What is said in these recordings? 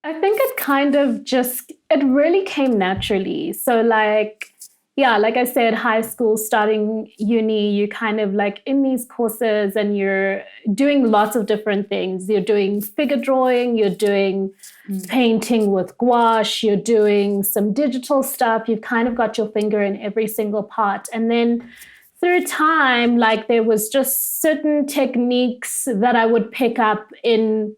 I think it really came naturally. So like I said, high school, starting uni, you kind of like in these courses and you're doing lots of different things. You're doing figure drawing, you're doing painting with gouache, you're doing some digital stuff. You've kind of got your finger in every single part. And then through time, like there was just certain techniques that I would pick up in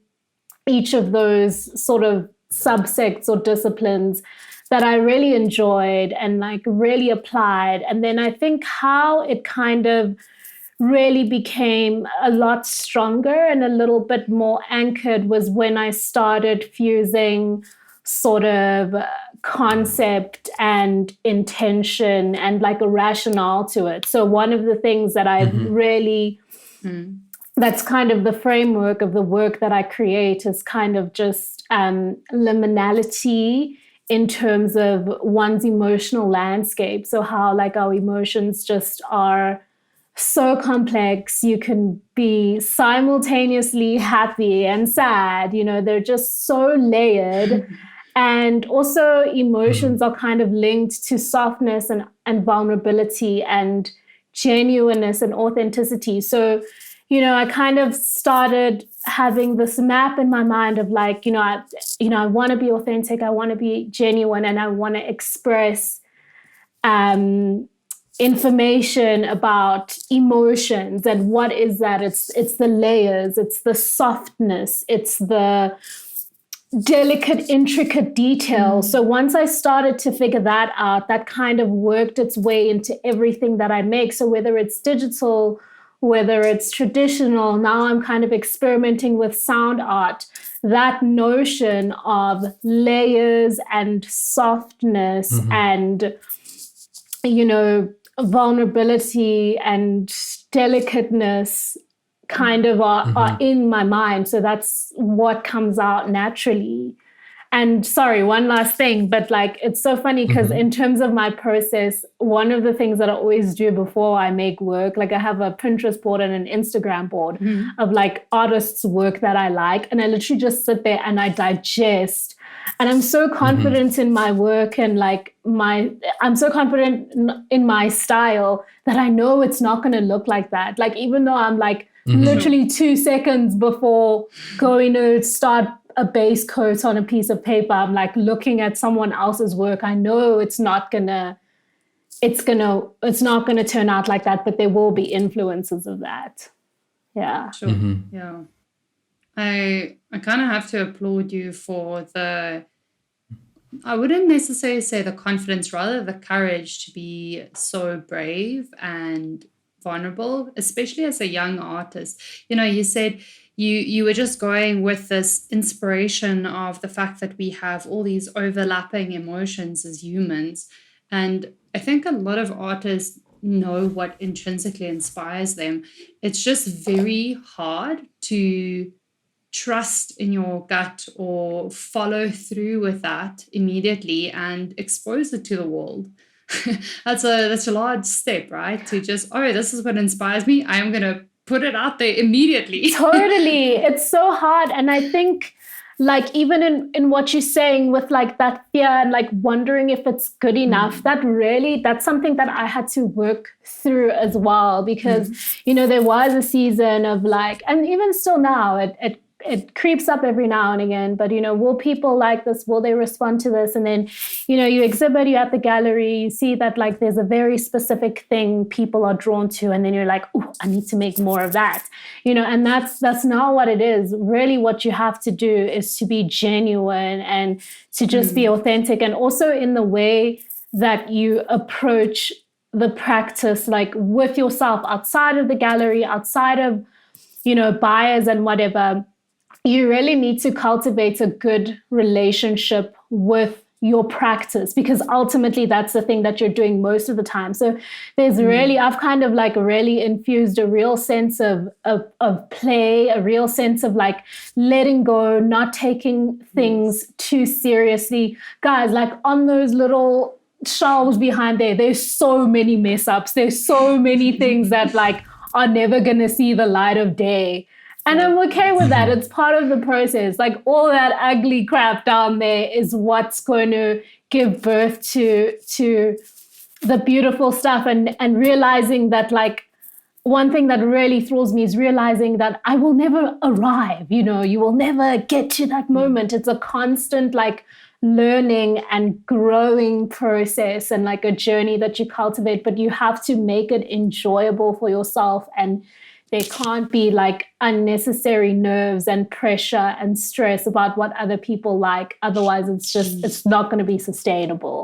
each of those sort of subsects or disciplines that I really enjoyed and like really applied. And then I think how it kind of really became a lot stronger and a little bit more anchored was when I started fusing sort of concept and intention and like a rationale to it. So one of the things that I really that's kind of the framework of the work that I create is kind of just liminality in terms of one's emotional landscape. So how like our emotions just are so complex. You can be simultaneously happy and sad. You know, they're just so layered. And also emotions are kind of linked to softness and vulnerability and genuineness and authenticity. So, you know, I kind of started having this map in my mind of like, I want to be authentic, I want to be genuine, and I want to express information about emotions. And what is that? It's the layers, it's the softness, it's the delicate, intricate detail. So once I started to figure that out, that kind of worked its way into everything that I make. So whether it's digital, whether it's traditional, now I'm kind of experimenting with sound art. That notion of layers and softness and, vulnerability and delicateness kind of are in my mind. So that's what comes out naturally. And sorry, one last thing, but like, it's so funny because in terms of my process, one of the things that I always do before I make work, like I have a Pinterest board and an Instagram board of like artists' work that I like. And I literally just sit there and I digest. And I'm so confident in my work and like I'm so confident in my style that I know it's not going to look like that. Like, even though I'm like literally 2 seconds before going to start a base coat on a piece of paper, I'm like looking at someone else's work. I know it's not gonna turn out like that, but there will be influences of that. Yeah. Sure. Yeah. I kind of have to applaud you for I wouldn't necessarily say the confidence, rather the courage to be so brave and vulnerable, especially as a young artist. You know, you said you were just going with this inspiration of the fact that we have all these overlapping emotions as humans. And I think a lot of artists know what intrinsically inspires them. It's just very hard to trust in your gut or follow through with that immediately and expose it to the world. That's a large step, right? To just, this is what inspires me. I am going to put it out there immediately. Totally. It's so hard. And I think like even in what you're saying with like that fear and like wondering if it's good enough, that's something that I had to work through as well, because, there was a season of like, and even still now, it creeps up every now and again, but, will people like this? Will they respond to this? And then, you exhibit, you're at the gallery, you see that like there's a very specific thing people are drawn to. And then you're like, oh, I need to make more of that, and that's not what it is. Really what you have to do is to be genuine and to just be authentic. And also in the way that you approach the practice, like with yourself outside of the gallery, outside of, buyers and whatever. You really need to cultivate a good relationship with your practice, because ultimately that's the thing that you're doing most of the time. So there's I've kind of like really infused a real sense of play, a real sense of like letting go, not taking things too seriously. Guys, like on those little shelves behind there's so many mess ups. There's so many things that like are never going to see the light of day. And I'm okay with that. It's part of the process. Like all that ugly crap down there is what's going to give birth to the beautiful stuff, and realizing that, like, one thing that really thrills me is realizing that I will never arrive. You will never get to that moment. It's a constant, like, learning and growing process, and like a journey that you cultivate, but you have to make it enjoyable for yourself. And there can't be like unnecessary nerves and pressure and stress about what other people like. Otherwise, it's not going to be sustainable.